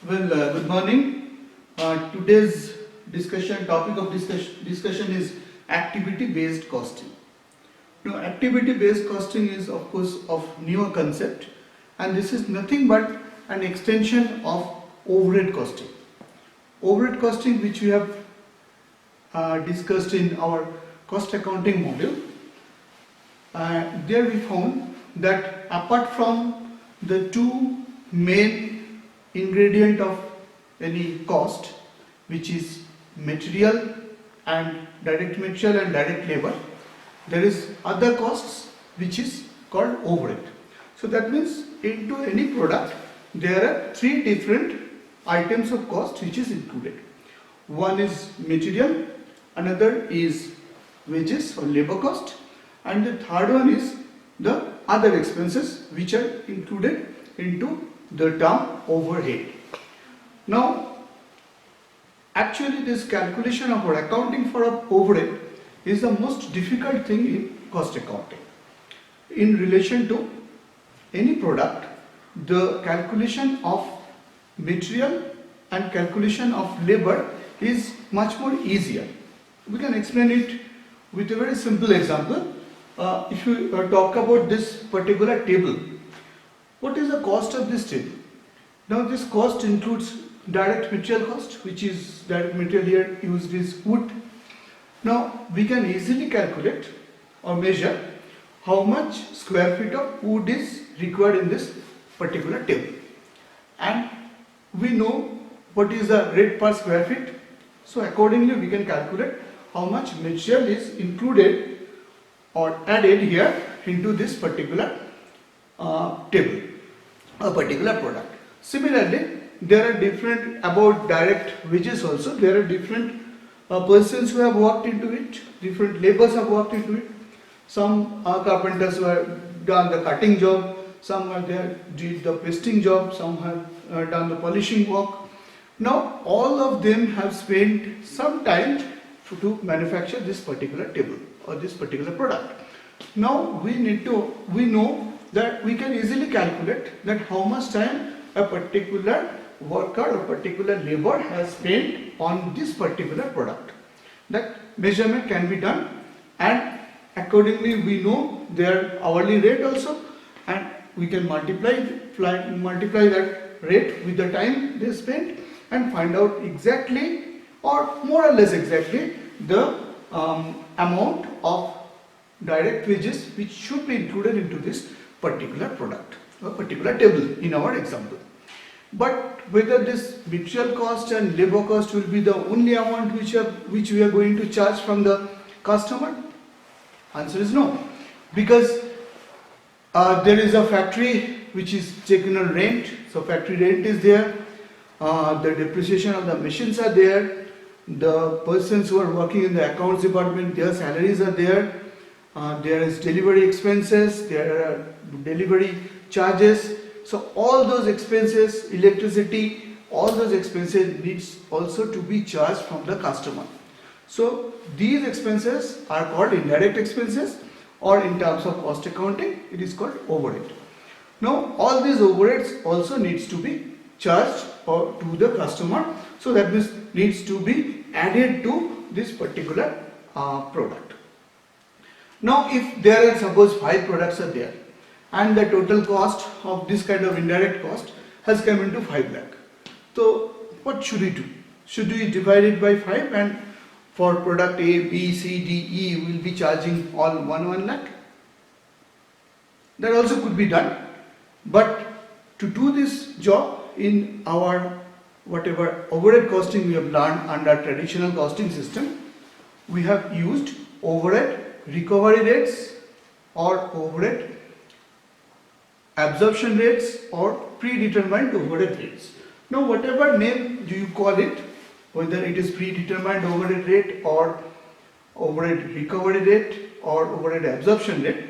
Good morning. Today's topic of discussion is activity-based costing. Now, activity-based costing is, of course, of newer concept, and this is nothing but an extension of overhead costing. Overhead costing, which we have discussed in our cost accounting module. There we found that apart from the two main ingredient of any cost, which is material and direct labor, there is other costs which is called overhead. So that means into any product there are three different items of cost which is included. One is material, another is wages or labor cost, and the third one is the other expenses which are included into the term overhead. Now, actually this calculation of or accounting for overhead is the most difficult thing in cost accounting. In relation to any product, the calculation of material and calculation of labor is much more easier. We can explain it with a very simple example. If you talk about this particular table, what is the cost of this table? Now this cost includes direct material cost, which is direct material here used is wood. Now we can easily calculate or measure how much square feet of wood is required in this particular table, and we know what is the rate per square feet. So accordingly we can calculate how much material is included or added here into this particular table, a particular product. Similarly, there are different about direct wages also. There are different persons who have worked into it, different laborers have worked into it. Some carpenters who have done the cutting job, some have did the pasting job, some have done the polishing work. Now all of them have spent some time to manufacture this particular table or this particular product. Now we know that we can easily calculate that how much time a particular worker or particular labor has spent on this particular product. That measurement can be done, and accordingly we know their hourly rate also, and we can multiply that rate with the time they spent and find out exactly or more or less exactly the amount of direct wages which should be included into this particular product or particular table in our example. But whether this material cost and labor cost will be the only amount which we are going to charge from the customer? Answer is no, because there is a factory which is taken on rent, so factory rent is there, the depreciation of the machines are there, the persons who are working in the accounts department, their salaries are there, there is delivery expenses, there are delivery charges. So all those expenses, electricity, all those expenses needs also to be charged from the customer. So these expenses are called indirect expenses, or in terms of cost accounting it is called overhead. Now all these overheads also needs to be charged to the customer, so that this needs to be added to this particular product. Now if there are suppose 5 products are there, and the total cost of this kind of indirect cost has come into 5 lakh. So what should we do? Should we divide it by 5 and for product A, B, C, D, E we will be charging all 1 lakh? That also could be done, but to do this job in our whatever overhead costing we have learned under traditional costing system, we have used overhead recovery rates or overhead absorption rates or predetermined overhead rates. Now whatever name do you call it, whether it is predetermined overhead rate or overhead recovery rate or overhead absorption rate,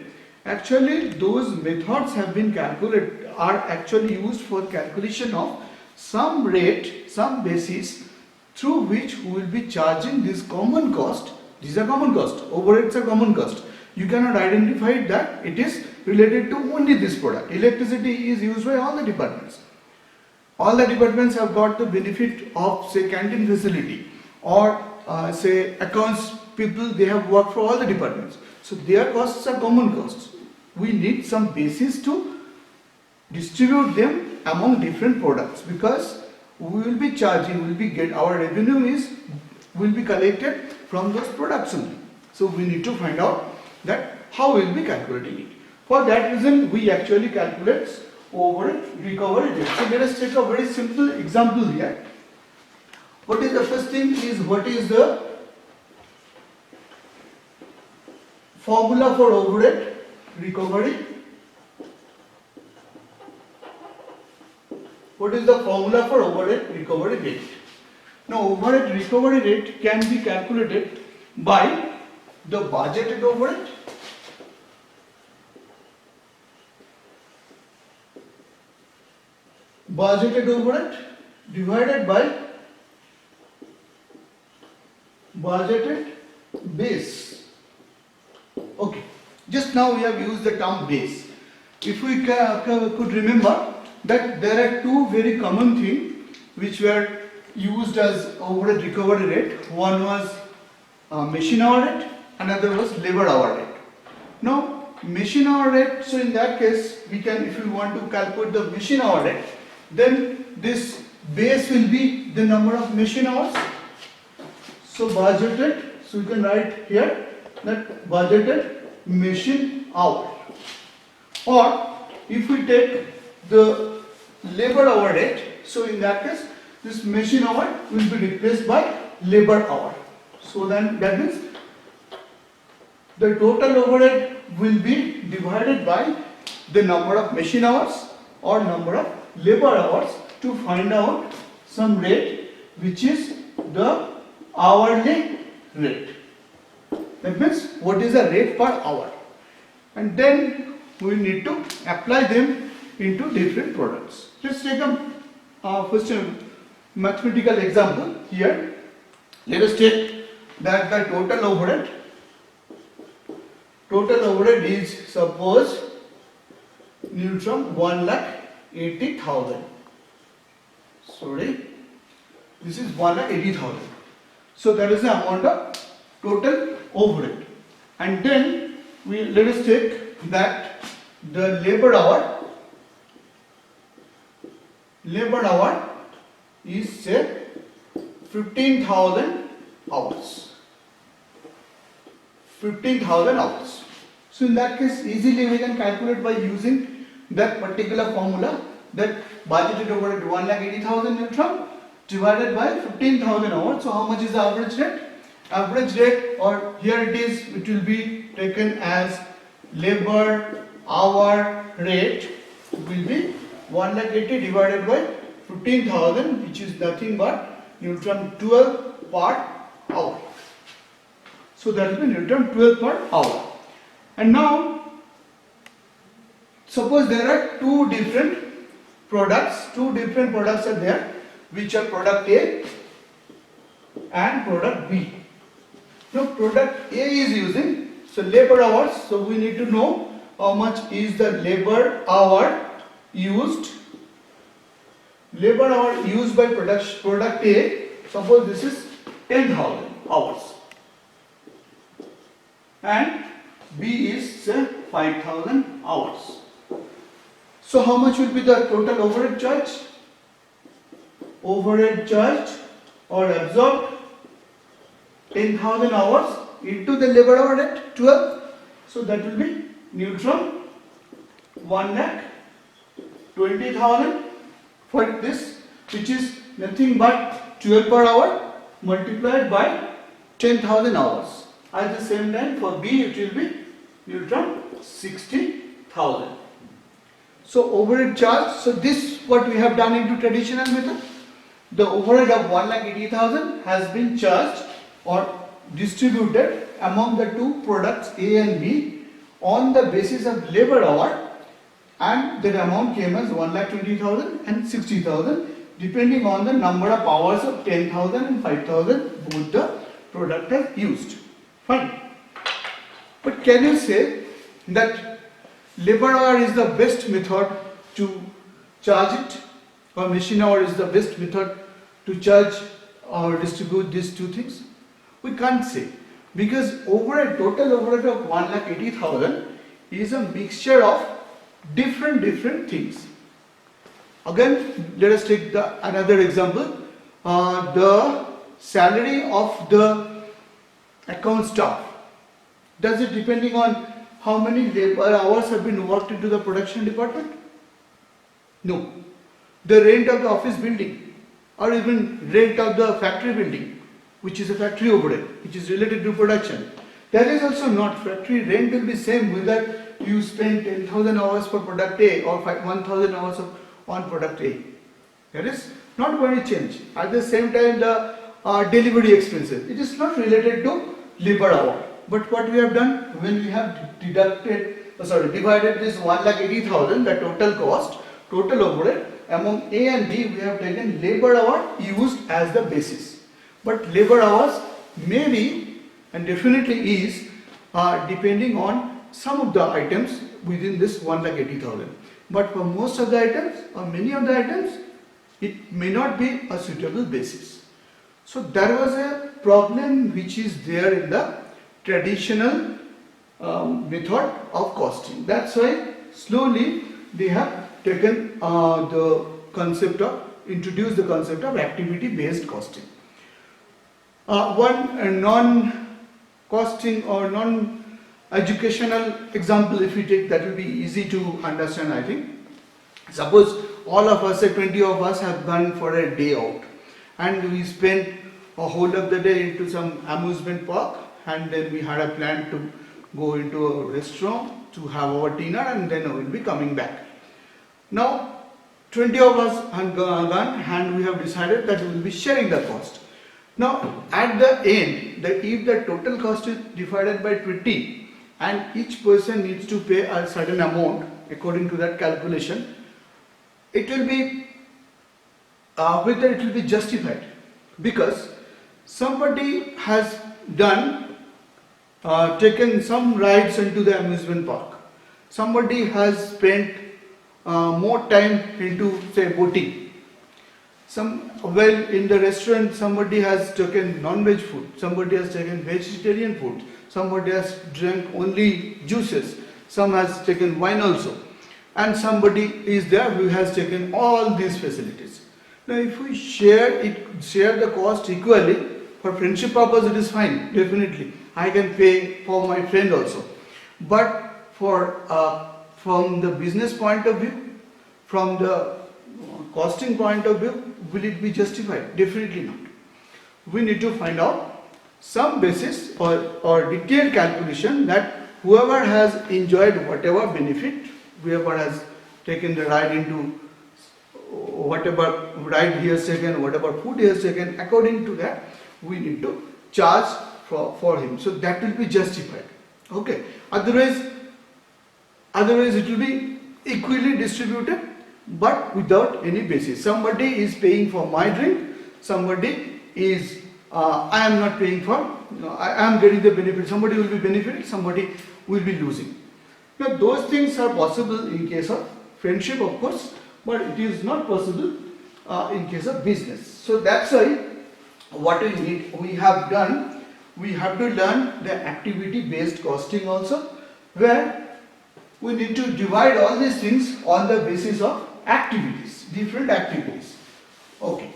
actually those methods have been calculated, are actually used for calculation of some rate, some basis through which we will be charging this common cost. These are common cost, overheads are common cost. You cannot identify that it is related to only this product. Electricity is used by all the departments. all the departments have got the benefit of say canteen facility, or say accounts people, they have worked for all the departments, so their costs are common costs. We need some basis to distribute them among different products, because we will be charging, our revenue will be collected from those products only. So we need to find out that how we will be calculating it. For that reason, we actually calculate overhead recovery rate. So let us take a very simple example here. What is the first thing is, what is the formula for overhead recovery? What is the formula for overhead recovery rate? Now, overhead recovery rate can be calculated by the budgeted overhead divided by budgeted base. Okay, just now we have used the term base. If we could remember that there are two very common things which were used as overhead recovery rate. One was machine hour rate, another was labor hour rate. Now, machine hour rate, so in that case we can, if we want to calculate the machine hour rate, then this base will be the number of machine hours. So budgeted, so we can write here that budgeted machine hour. Or if we take the labor hour rate, so in that case this machine hour will be replaced by labor hour. So then that means the total overhead will be divided by the number of machine hours or number of labor hours to find out some rate which is the hourly rate. That means what is the rate per hour, and then we need to apply them into different products. Let's take a first mathematical example here. Let us take that the total overhead is, suppose, Neutron 1,80,000. Sorry, this is 1,80,000. So that is the amount of total overhead. And then let us take that the labor hour is say 15,000 hours. 15,000 hours. So in that case, easily we can calculate by using that particular formula, that budgeted overhead 1,80,000 Neutron divided by 15,000 hours. So how much is the average rate? Average rate, or here it will be taken as labor hour rate, will be 1,80,000 divided by 15,000, which is nothing but Neutron 12 per hour. So that will be Neutron 12 per hour. And now suppose there are two different products are there, which are product A and product B. Now product A is using labor hours, so we need to know how much is the labor hour used. Labor hour used by product A, suppose this is 10,000 hours, and B is say 5,000 hours. So how much will be the total overhead charge? Overhead charge or absorbed 10,000 hours into the labor hour at 12. So that will be Neutron 1,20,000 for this, which is nothing but 12 per hour multiplied by 10,000 hours. At the same time for B it will be Neutron 60,000. So overhead charge, so this what we have done into traditional method. The overhead of 1,80,000 has been charged or distributed among the two products A and B on the basis of labor hour, and that amount came as 1,20,000 and 60,000 depending on the number of hours of 10,000 and 5,000 both the product are used. Fine. But can you say that labor hour is the best method to charge it? or machine hour is the best method to charge or distribute these two things? We can't say, because total overhead of 1,80,000 is a mixture of different things. Again, let us take another example. The salary of the account staff. Does it depending on how many labor hours have been worked into the production department? No. The rent of the office building, or even rent of the factory building, which is a factory overhead, which is related to production. That is also not. Factory rent will be same whether you spend 10,000 hours for product A or 1,000 hours on product A. That is not going to change. At the same time, the delivery expenses, it is not related to labor hour. But what we have done, when we have divided this 1,80,000, the total cost, total overhead, among A and B, we have taken labor hour used as the basis. But labor hours may be and definitely is depending on some of the items within this 1,80,000. But for most of the items or many of the items, it may not be a suitable basis. So there was a problem which is there in the traditional method of costing. That's why slowly they have taken introduced the concept of activity based costing. One non-costing or non-educational example, if we take, that will be easy to understand, I think. Suppose all of us, say 20 of us, have gone for a day out and we spent a whole of the day into some amusement park, and then we had a plan to go into a restaurant to have our dinner, and then we will be coming back. Now 20 of us have gone and we have decided that we will be sharing the cost. Now at the end, if the total cost is divided by 20 and each person needs to pay a certain amount according to that calculation, it will be whether it will be justified, because somebody has taken some rides into the amusement park, somebody has spent more time into, say, boating. In the restaurant, somebody has taken non-veg food, somebody has taken vegetarian food, somebody has drank only juices, some has taken wine also, and somebody is there who has taken all these facilities. Now if we share the cost equally, for friendship purpose it is fine, definitely. I can pay for my friend also. But from the business point of view, from the costing point of view, will it be justified? Definitely not. We need to find out some basis or detailed calculation that whoever has enjoyed whatever benefit, whoever has taken the ride into whatever ride he has taken, whatever food he has taken, according to that we need to charge for him. So that will be justified. Okay. Otherwise it will be equally distributed, but without any basis. Somebody is paying for my drink, somebody is I am not paying for, I am getting the benefit. Somebody will be benefiting, somebody will be losing. Now those things are possible in case of friendship, of course, but it is not possible in case of business. So that's why what we have to learn the activity based costing also, where we need to divide all these things on the basis of activities, different activities. Okay.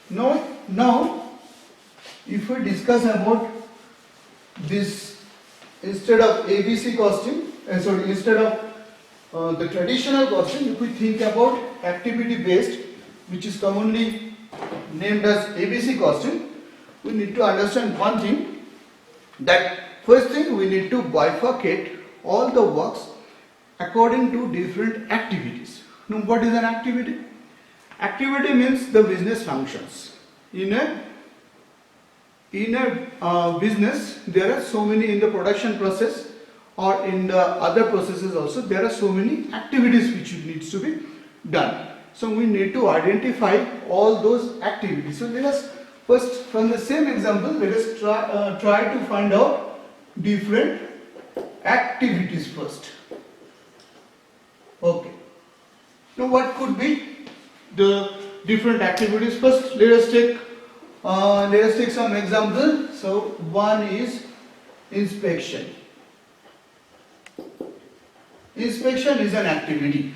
Now if we discuss about this, instead of ABC costing, instead of the traditional costing, if we think about activity based, which is commonly named as ABC costing, we need to understand one thing, that first thing we need to bifurcate all the works according to different activities. Now what is an activity? Activity means the business functions. In a business, there are so many, in the production process or in the other processes also, there are so many activities which needs to be done. So we need to identify all those activities. So let us first, from the same example, let us try to find out different activities first. Okay. Now what could be the different activities? First, let us take some example. So one is inspection. Inspection is an activity,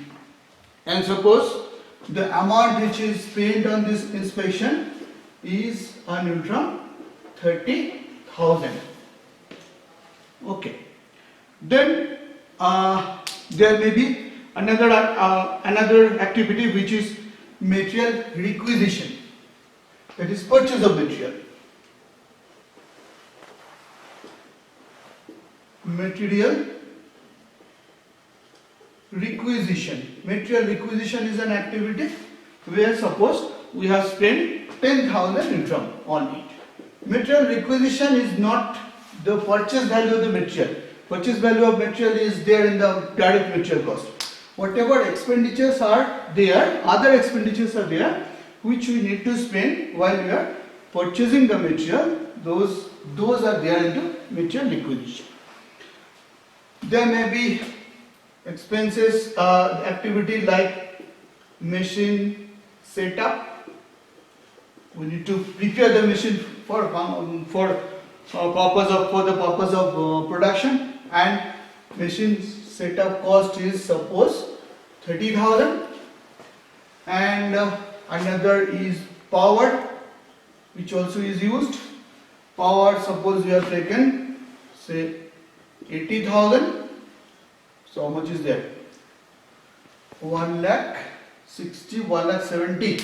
and suppose the amount which is spent on this inspection is on from 30,000. Okay. Then there may be another activity which is material requisition. That is purchase of material. Material requisition. Material requisition is an activity where suppose we have spent 10,000 interim on it. Material requisition is not the purchase value of the material. Purchase value of material is there in the direct material cost. Whatever expenditures are there, other expenditures are there which we need to spend while we are purchasing the material, those are there into material requisition. There may be expenses, activity like machine setup. We need to prepare the machine for the purpose of production, and machine setup cost is suppose 30,000, and another is power, which also is used. Power, suppose we have taken say 80,000. So how much is there? 1,60,000, 1,70,000.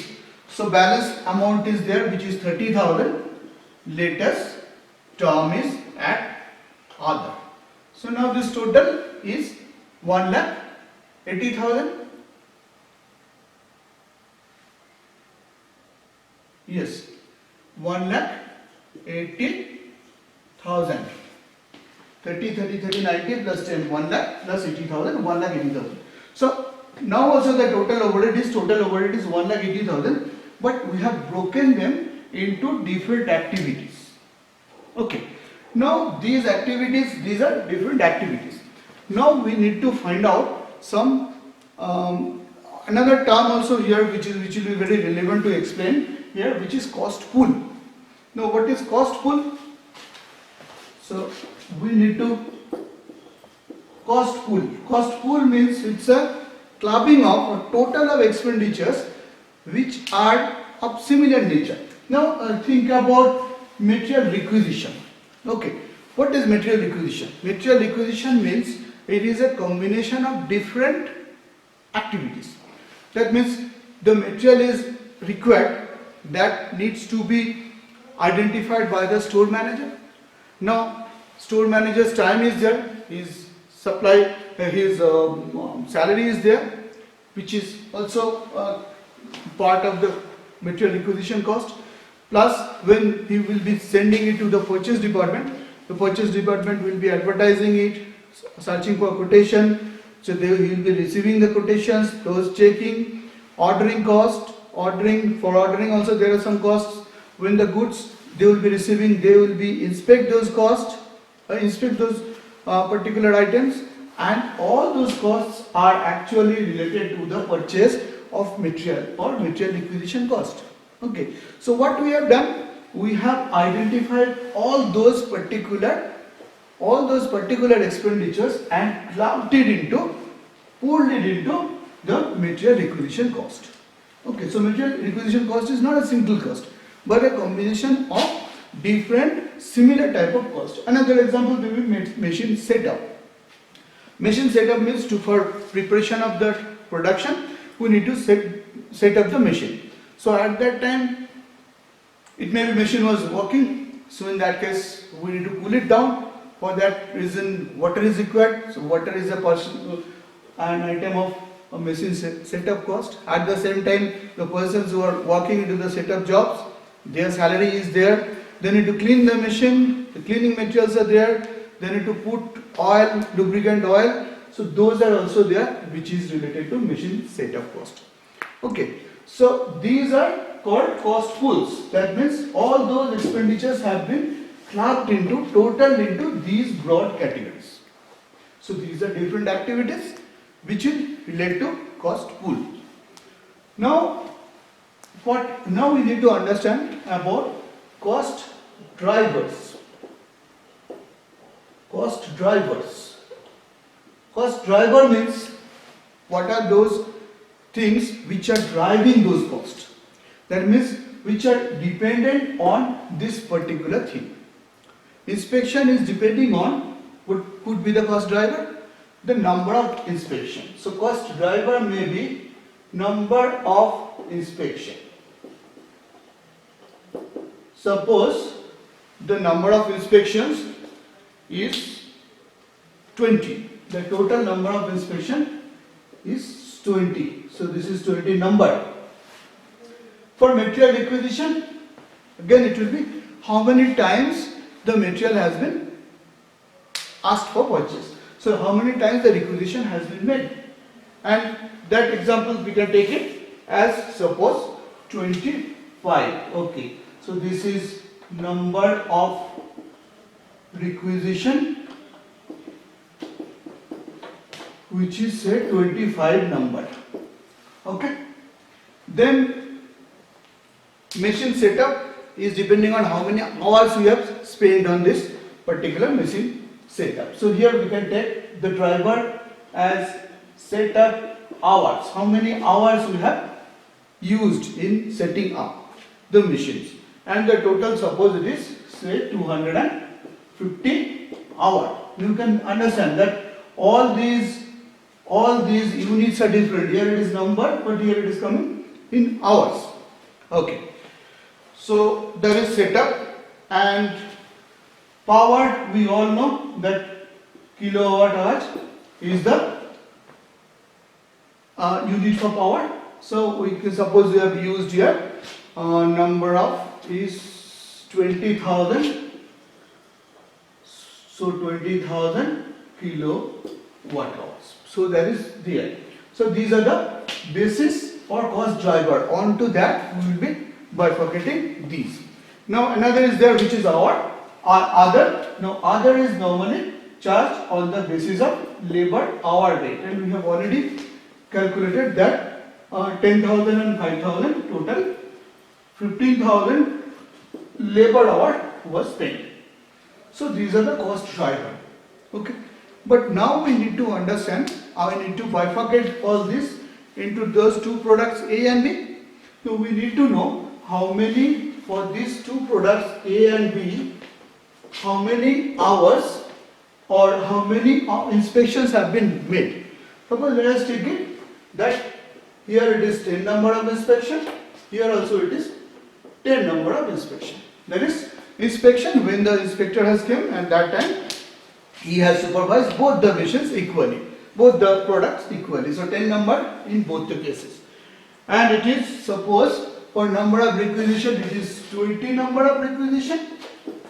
So balance amount is there, which is 30,000. Latest term is at other. So now this total is 1,80,000. Yes, 1,80,000. 30, 90 plus 10, 1 lakh plus 80,000, 1,80,000. So now also the total overhead is 1,80,000, but we have broken them into different activities. Okay. Now these are different activities. Now we need to find out some another term also here which will be very relevant to explain here, which is cost pool. Now what is cost pool? So we need to cost pool. Cost pool means it's a clubbing of a total of expenditures which are of similar nature. Now think about material requisition. Okay, what is material requisition? Material requisition means it is a combination of different activities. That means the material is required that needs to be identified by the store manager. Now store manager's time is there, his supply, his salary is there, which is also part of the material requisition cost. Plus when he will be sending it to the purchase department will be advertising it, searching for quotation. So he will be receiving the quotations, those checking, ordering cost, ordering also there are some costs. When the goods they will be receiving, they will be inspect those costs, particular items, and all those costs are actually related to the purchase of material or material requisition cost. Okay, so what we have done, we have identified all those particular expenditures and pooled it into the material requisition cost. Okay, so material requisition cost is not a single cost, but a combination of different similar type of cost. Another example will be machine setup. Machine setup means for preparation of the production, we need to set up the machine. So at that time, it may be machine was working. So in that case, we need to cool it down. For that reason, water is required. So water is an item of a machine setup cost. At the same time, the persons who are working into the setup jobs, their salary is there. They need to clean the machine. The cleaning materials are there. They need to put oil, lubricant oil. So those are also there, which is related to machine setup cost. Okay. So these are called cost pools. That means all those expenditures have been clubbed total into these broad categories. So these are different activities which will relate to cost pool. Now now we need to understand about cost drivers. Cost drivers. Cost driver means what are those things which are driving those costs. That means which are dependent on this particular thing. Inspection is depending on what could be the cost driver? The number of inspection. So cost driver may be number of inspection. Suppose the number of inspections is 20. The total number of inspection is 20. So this is 20 number. For material requisition, again it will be how many times the material has been asked for purchase. So how many times the requisition has been made. And that example we can take it as suppose 25. Okay. So this is number of requisition which is say 25 number. Okay. Then machine setup is depending on how many hours we have spent on this particular machine setup. So here we can take the driver as setup hours. How many hours we have used in setting up the machines. And the total suppose it is say 250 hours. You can understand that all these units are different. Here it is number, but here it is coming in hours. Okay. So there is setup and power. We all know that kilowatt hours is the unit for power. So we can suppose we have used here number of is 20,000. So 20,000 kilowatt hours. So that is there. So these are the basis or cost driver. On to that we will be bifurcating these. Now another is there which is our other. Now other is normally charged on the basis of labor hour rate, and we have already calculated that 10,000 and 5,000 total 15,000 labor hour was spent. So these are the cost driver. Okay. But now we need to understand, I need to bifurcate all this into those two products A and B. So we need to know how many for these two products A and B, how many hours or how many inspections have been made. Suppose let us take it that here it is 10 number of inspection, here also it is 10 number of inspection. That is inspection when the inspector has come, and that time he has supervised both the machines equally, both the products equally. So 10 number in both the cases. And it is suppose for number of requisition it is 20 number of requisition,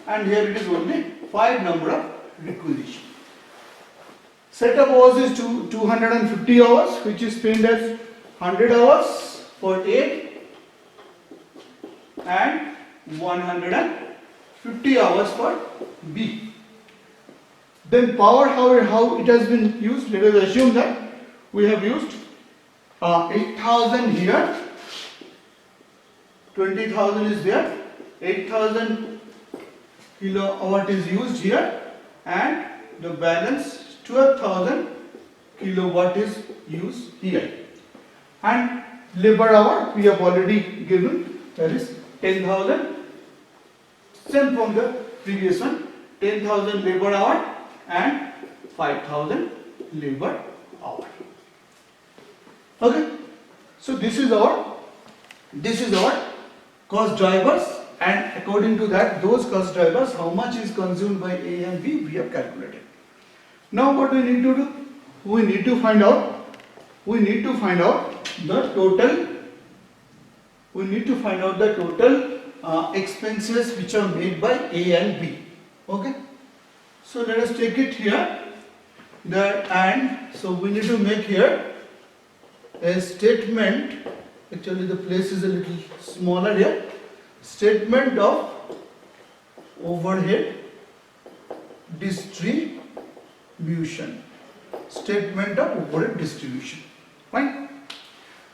and here it is only 5 number of requisition. Setup hours is 250 hours, which is spent as 100 hours for A and 150 hours for B. Then power, how it has been used, let us assume that we have used 8,000 here, 20,000 is there, 8,000 kilowatt is used here, and the balance 12,000 kilowatt is used here. And labor hour we have already given, that is 10,000, same from the previous one, 10,000 labor hour and 5,000 labor hour. Okay, so this is our cost drivers, and according to that, those cost drivers, how much is consumed by A and B, we have calculated. Now what we need to do? We need to find out the total. We need to find out the total expenses which are made by A and B. Okay. So let us take it here. So we need to make here a statement. Actually, the place is a little smaller here. Statement of overhead distribution. Statement of overhead distribution. Fine.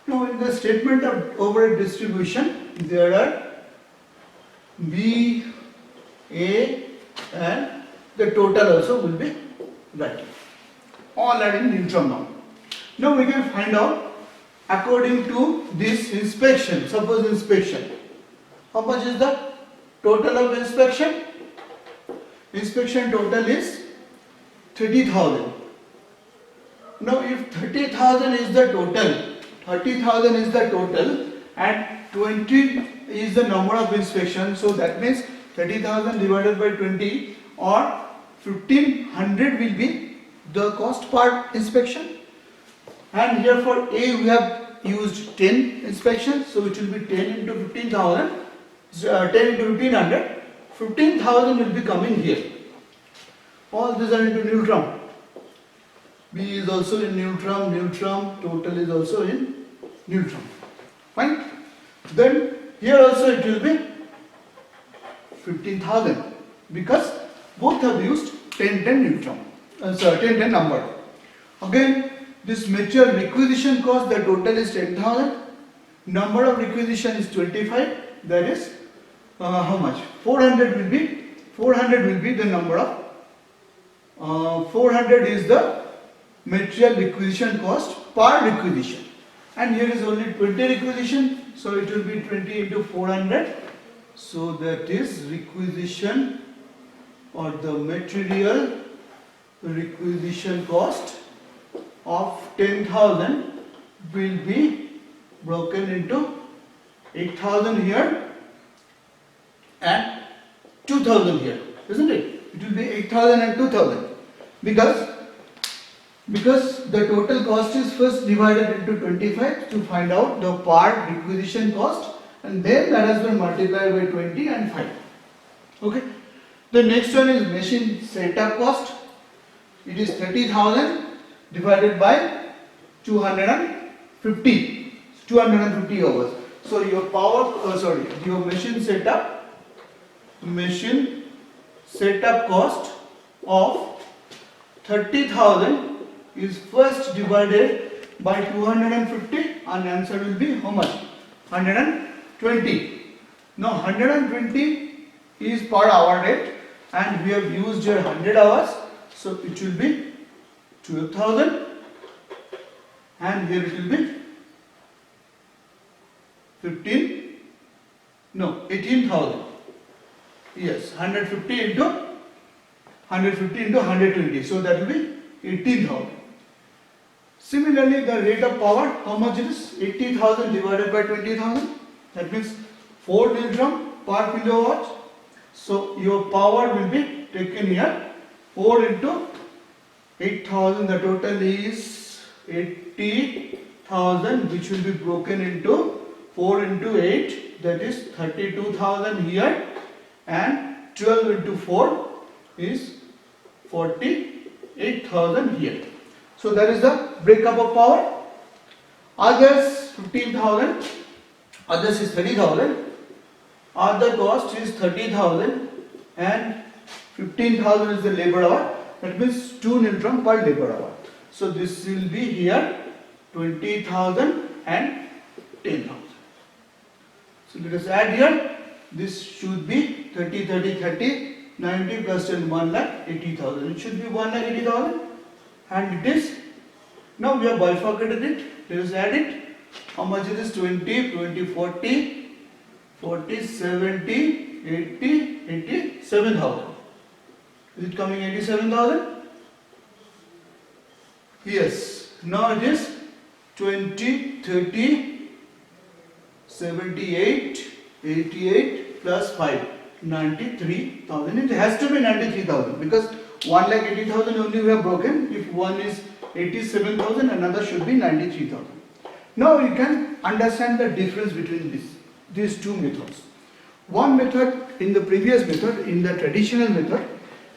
Now in the statement of overhead distribution, there are B, A and the total also will be written. All are in neutron now. Now we can find out according to this inspection. Suppose inspection. How much is the total of inspection? Inspection total is 30,000. Now if 30,000 is the total, and 20 is the number of inspection, so that means 30,000 divided by 20 or 1500 will be the cost per inspection. And here for A we have used 10 inspections, so it will be 10 into 15,000, 10 into 1500, 15,000 will be coming here. All these are into neutron. B is also in neutron, total is also in neutron. Fine. Then here also it will be 15,000 because both have used 10 neutron. 10 number. Again, this material requisition cost, the total is 10,000. Number of requisition is 25. That is how much? 400 will be the number of 400 is the material requisition cost per requisition, and here is only 20 requisition, so it will be 20 into 400, so that is requisition or the material requisition cost of 10,000 will be broken into 8,000 here and 2,000 here, isn't it? It will be 8,000 and 2,000 because the total cost is first divided into 25 to find out the part requisition cost, and then that has been multiplied by 20 and 5. Okay. The next one is machine setup cost. It is 30,000 divided by 250 hours. So your your machine setup cost of 30,000 is first divided by 250, and answer will be how much? 120. Now 120 is per hour rate, and we have used here 100 hours, so it will be 12,000, and here it will be 18,000. Yes, 150 into 120, so that will be 18,000. Similarly, the rate of power, how much it is? 80,000 divided by 20,000, that means 4 neutron per kilowatt. So your power will be taken here 4 into 8,000, the total is 80,000, which will be broken into 4 into 8, that is 32,000 here, and 12 into 4 is 48,000 here. So that is the breakup of power. Others 15,000, others is 30,000, other cost is 30,000, and 15,000 is the labor hour, that means 2 neutron per labor hour. So this will be here 20,000 and 10,000. So let us add here, this should be 30, 30, 30, 90 plus 10, 1,80,000. It should be 1,80,000, and it is, now we have bifurcated it, let us add it. How much it is? 20, 20, 40, 40, 70, 80, 87,000. Is it coming 87,000? Yes. Now it is 20, 30, 78, 88 plus 5, 93,000. It has to be 93,000 because 1,80,000 only we have broken. If one is 87,000, another should be 93,000. Now you can understand the difference between these two methods. One method, in the previous method, in the traditional method,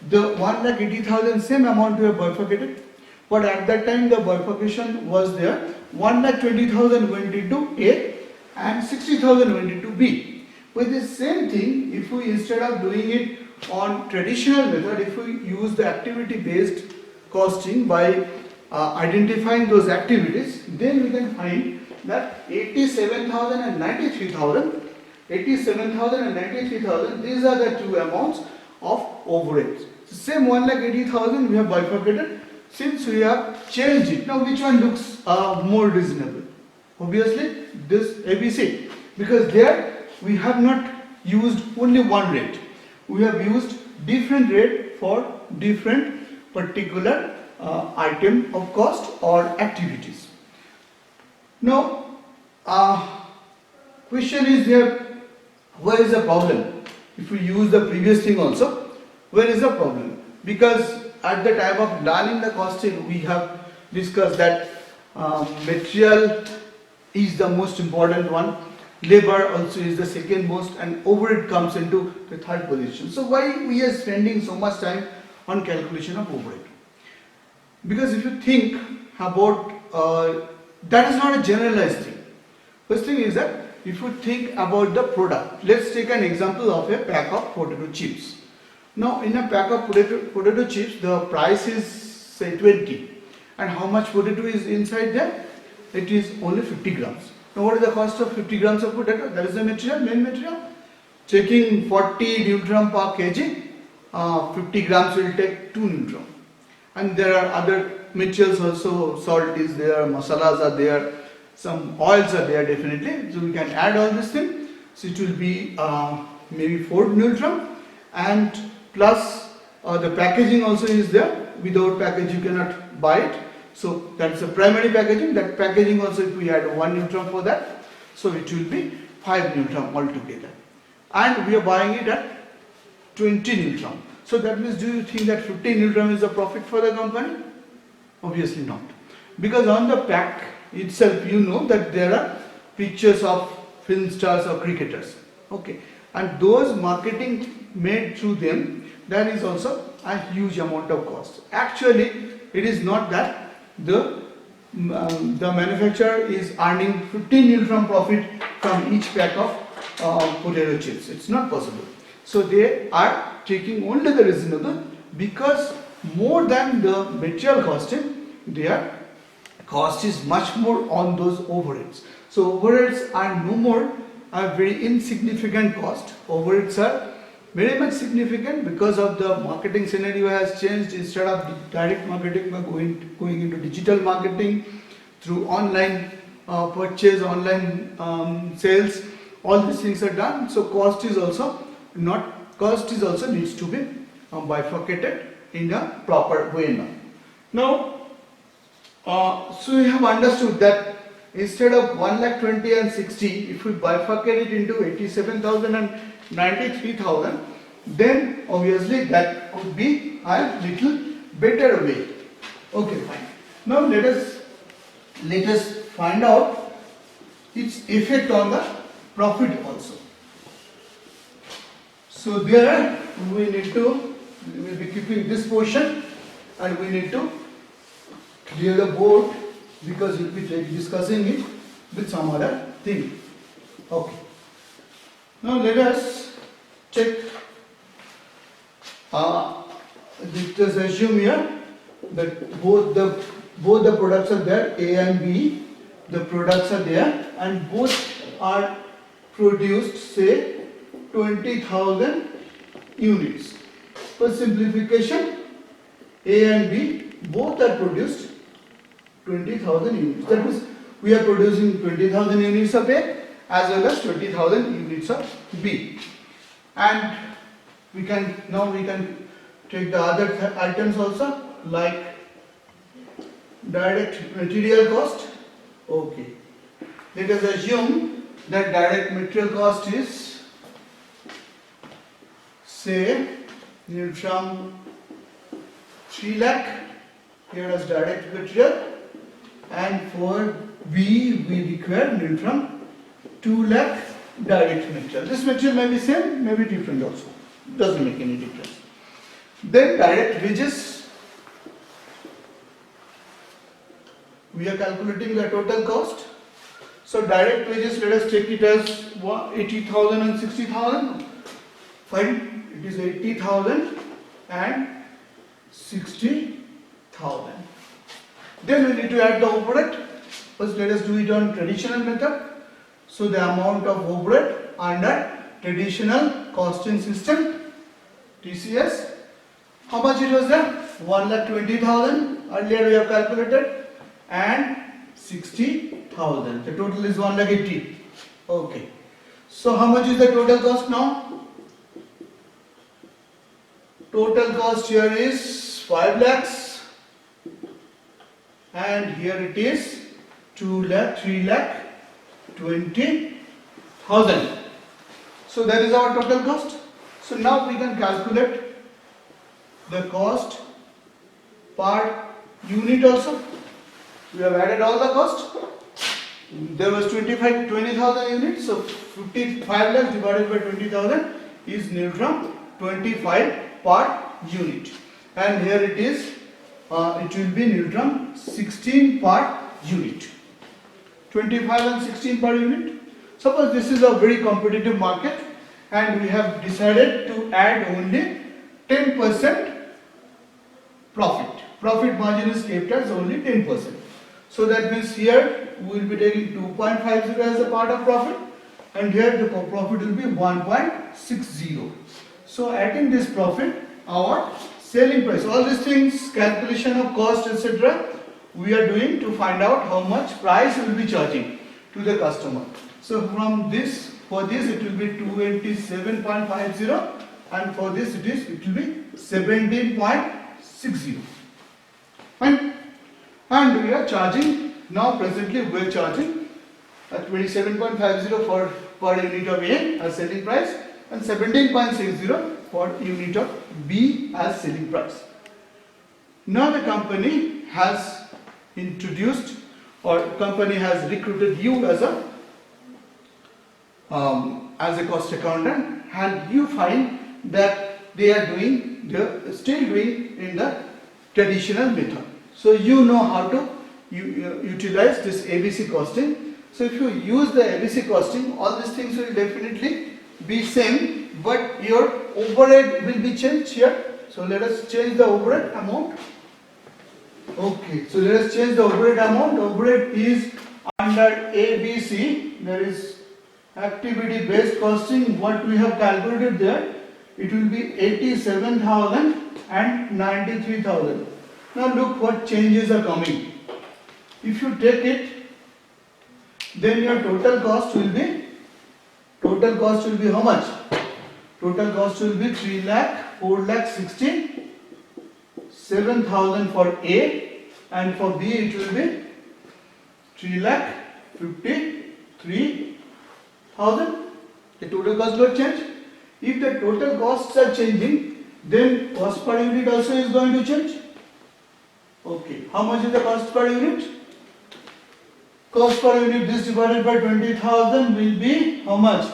the 1,80,000 same amount we have bifurcated, but at that time the bifurcation was there. 1,20,000 went into A and 60,000 went into B. With the same thing, if we, instead of doing it on traditional method, if we use the activity based costing by identifying those activities, then we can find that 87,000 and 93,000. 87,000 and 93,000, these are the two amounts of overheads. So same 1,80,000 we have bifurcated since we have changed it. Now which one looks more reasonable? Obviously this ABC, because there we have not used only one rate. We have used different rate for different particular item of cost or activities. Now question is there, where is the problem? If we use the previous thing also, where is the problem? Because at the time of learning the costing, we have discussed that material is the most important one, labor also is the second most, and overhead comes into the third position. So why we are spending so much time on calculation of overhead? Because if you think about that is not a generalized thing. First thing is that if you think about the product, let's take an example of a pack of potato chips. Now in a pack of potato chips, the price is say 20, and how much potato is inside there? It is only 50 grams. Now what is the cost of 50 grams of potato? That is the material, main material. Taking 40 newton per kg, 50 grams will take 2 newton. And there are other materials also, salt is there, masalas are there, some oils are there definitely. So we can add all this thing. So it will be maybe 4 newton, and plus the packaging also is there. Without package you cannot buy it. So that's the primary packaging. That packaging also, if we add 1 newton for that, so it will be 5 newton altogether. And we are buying it at 20 newton. So that means, do you think that 15 newton is a profit for the company? Obviously not. Because on the pack itself, you know that there are pictures of film stars or cricketers. Okay. And those marketing made through them, that is also a huge amount of cost. Actually, it is not that the manufacturer is earning 15 newton profit from each pack of potato chips. It's not possible. So they are taking only the reasonable, because more than the material costing, their cost is much more on those overheads. So overheads are no more a very insignificant cost. Overheads are very much significant because of the marketing scenario has changed. Instead of direct marketing, we are going into digital marketing through online purchase, online sales. All these things are done. So cost is also needs to be bifurcated in a proper way now. So we have understood that instead of 1,20,000 and 60, if we bifurcate it into 87,000 and 93,000, then obviously that would be a little better way. Okay, fine. Now let us find out its effect on the profit also. So there we will be keeping this portion, and we need to clear the board because we will be discussing it with some other thing. Okay. Now let us check. Let us assume here that both the products are there, A and B. The products are there, and both are produced, say 20,000 units. For simplification, A and B both are produced 20,000 units. That means we are producing 20,000 units of A as well as 20,000 units of B. And we can take the other items also, like direct material cost. Okay. Let us assume that direct material cost is, say, from 3 lakh here as direct material, and for B we require from 2 lakh direct material. This material may be same, may be different also. Doesn't make any difference. Then direct wages. We are calculating the total cost. So direct wages, let us take it as 80,000 and 60,000. Fine, it is 80,000 and 60,000. Then we need to add the overhead. First let us do it on traditional method. So the amount of overhead under traditional costing system, TCS, how much it was there? 1,20,000 earlier we have calculated, and 60,000. The total is 1,80,000. Okay. So how much is the total cost now? Total cost here is 5 lakhs, and here it is 3,20,000. So that is our total cost. So now we can calculate the cost per unit also. We have added all the cost. There was 20,000 units, so 55 lakhs divided by 20,000 is nil from 25 per unit, and here it is it will be nil from 16 per unit. 25 and 16 per unit. Suppose this is a very competitive market and we have decided to add only 10% profit. Profit margin is kept as only 10%. So that means here we will be taking 2.50 as a part of profit, and here the profit will be 1.60. So adding this profit, our selling price, all these things, calculation of cost, etc., we are doing to find out how much price we will be charging to the customer. So from this, for this it will be 287.50, and for this it will be 17.60. Fine. And we are charging, now presently we are charging at 27.50 for per unit of A as selling price, and 17.60 for unit of B as selling price. Now the company has introduced, or company has recruited you as a cost accountant, and you find that they are still doing in the traditional method. So you know how to utilize this ABC costing. So if you use the ABC costing, all these things will definitely be same, but your overhead will be changed here. So let us change the overhead amount. Okay, so let us change the overhead amount. Overhead is under ABC. There is activity based costing. What we have calculated there, it will be 87,000 and 93,000. Now look what changes are coming. If you take it, then your total cost will be how much? Total cost will be 3 lakh, 4 lakh 60, 7,000 for A, and for B it will be 3 lakh 53,000. The total cost will change. If the total costs are changing, then cost per unit also is going to change. Okay, how much is the cost per unit? Cost per unit, this divided by 20,000 will be how much?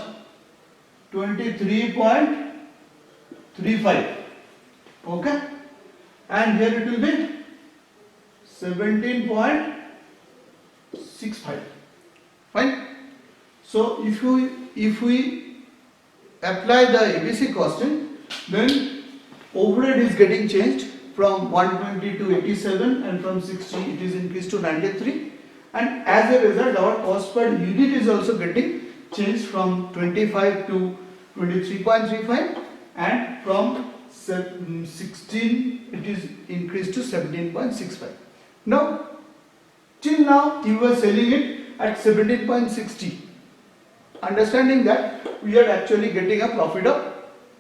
23.35. Okay, and here it will be 17.65. Fine. So if we apply the ABC costing, then overhead is getting changed from 120 to 87, and from 60 it is increased to 93, and as a result our cost per unit is also getting changed from 25 to 23.35, and from 16 it is increased to 17.65. Now till now you were selling it at 17.60, understanding that we are actually getting a profit of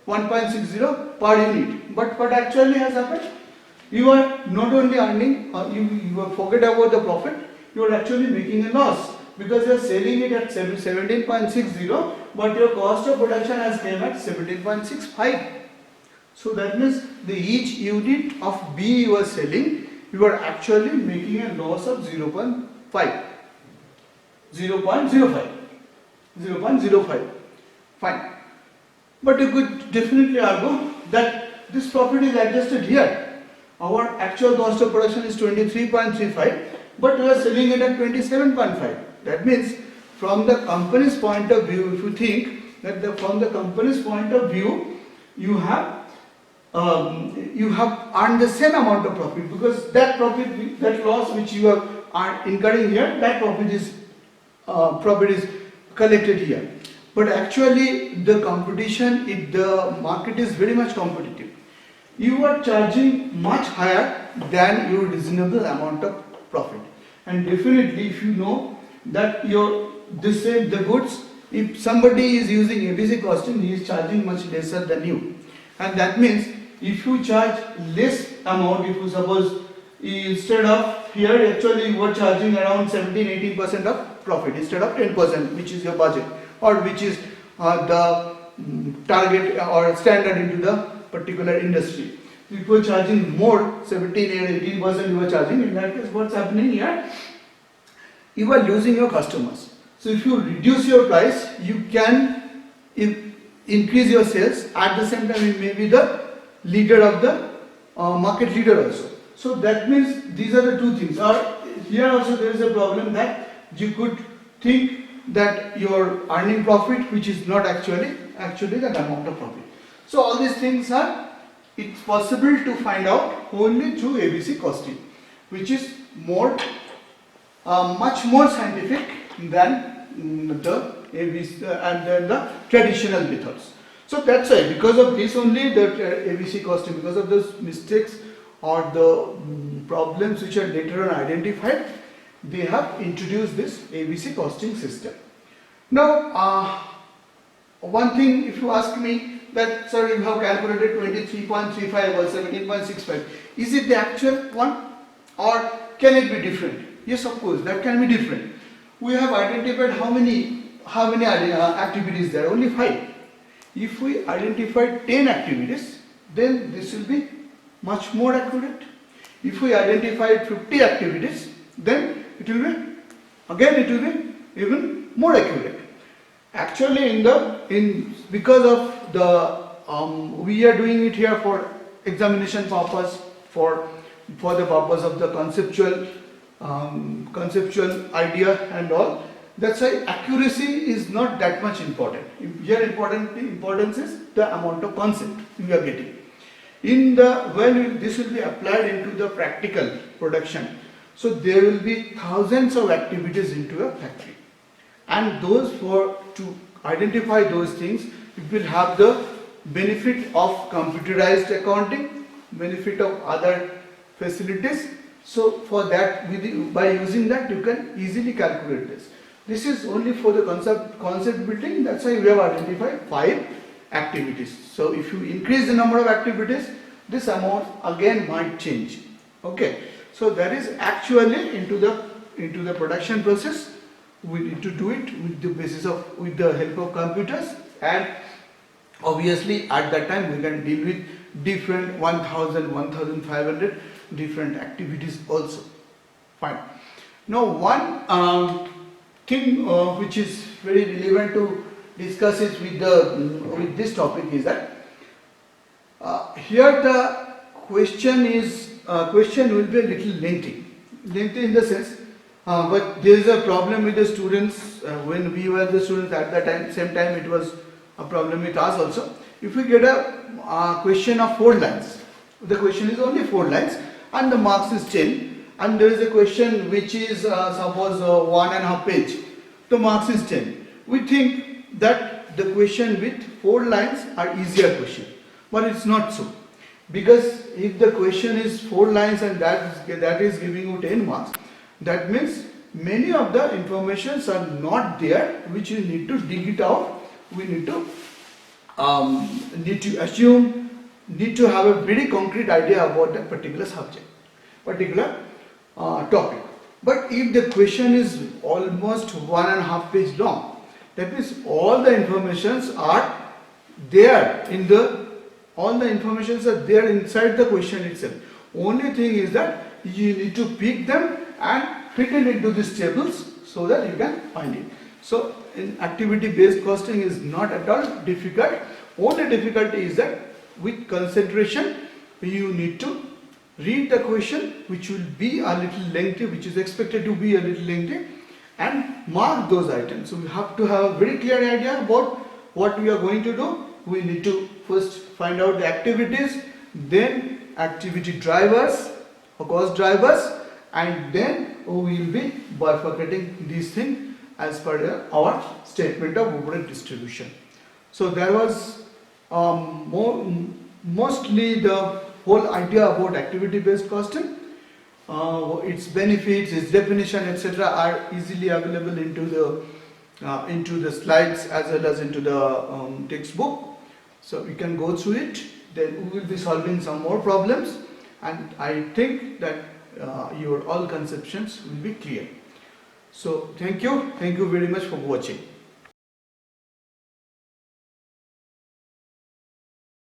1.60 per unit, but what actually has happened, you are not only earning, you forget about the profit, you are actually making a loss, because you are selling it at 17.60, but your cost of production has came at 17.65. So that means the each unit of B you are selling, you are actually making a loss of 0.05. Fine. But you could definitely argue that this profit is adjusted here. Our actual cost of production is 23.35, but we are selling it at 27.5. That means from the company's point of view, if you think that from the company's point of view, you have earned the same amount of profit, because that profit, that loss which you have are incurring here, that profit is collected here. But actually the competition, the market is very much competitive. You are charging much higher than your reasonable amount of profit. And definitely if you know that the goods, if somebody is using ABC costing, he is charging much lesser than you. And that means if you charge less amount, if you suppose instead of here actually you are charging around 17-18% of profit instead of 10%, which is your budget or which is the target or standard into the particular industry. If you are charging more, 17 or 18% you are charging, in that case what's happening here? You are losing your customers. So if you reduce your price, you can increase your sales. At the same time, you may be the leader of the market leader also. So that means these are the two things. Or here also there is a problem that you could think that you are earning profit, which is not actually that amount of profit. So all these things it's possible to find out only through ABC costing, which is much more scientific than the ABC and then the traditional methods. So that's why, because of this only, the ABC costing, because of those mistakes or the problems which are later on identified, they have introduced this ABC costing system. Now, one thing, if you ask me that, sir, you have calculated 23.35 or 17.65, is it the actual one or can it be different? Yes, of course, that can be different. We have identified how many activities there are, only 5. If we identify 10 activities, then this will be much more accurate. If we identify 50 activities, then it will be even more accurate. Actually, because of the we are doing it here for examination purpose, for the purpose of the conceptual idea and all. That's why accuracy is not that much important. Here importance is the amount of concept we are getting. This will be applied into the practical production. So there will be thousands of activities into a factory, and to identify those things, it will have the benefit of computerized accounting, benefit of other facilities. So for that, by using that, you can easily calculate this. This is only for the concept building. That's why we have identified 5 activities. So if you increase the number of activities, this amount again might change. Okay. So that is actually into the production process. We need to do it with the help of computers, and obviously at that time we can deal with different 1,500 different activities also. Fine. Now one thing which is very relevant to discuss is with this topic is that here the question will be a little lengthy in the sense, but there is a problem with the students. When we were the students at that same time it was a problem with us also. If we get a question of 4 lines, the question is only 4 lines and the marks is 10, and there is a question which is suppose 1.5 page, the marks is 10. We think that the question with 4 lines are easier question, but it's not so. Because if the question is 4 lines and that is giving you 10 marks, that means many of the informations are not there, which you need to dig it out. We need to assume, need to have a very concrete idea about that particular subject, particular topic. But if the question is almost 1.5 page long, that means all the informations are there inside the question itself. Only thing is that you need to pick them and fit it into these tables so that you can find it. So in activity based costing is not at all difficult. Only difficulty is that with concentration you need to read the question, which will be a little lengthy, which is expected to be a little lengthy, and mark those items. So we have to have a very clear idea about what we are going to do. We need to first find out the activities, then activity drivers or cost drivers, and then we will be bifurcating these things as per our statement of overhead distribution. So there was mostly the whole idea about activity-based costing. Its benefits, its definition, etc. are easily available into the slides as well as into the textbook. So you can go through it. Then we will be solving some more problems, and I think that your all conceptions will be clear. So thank you very much for watching.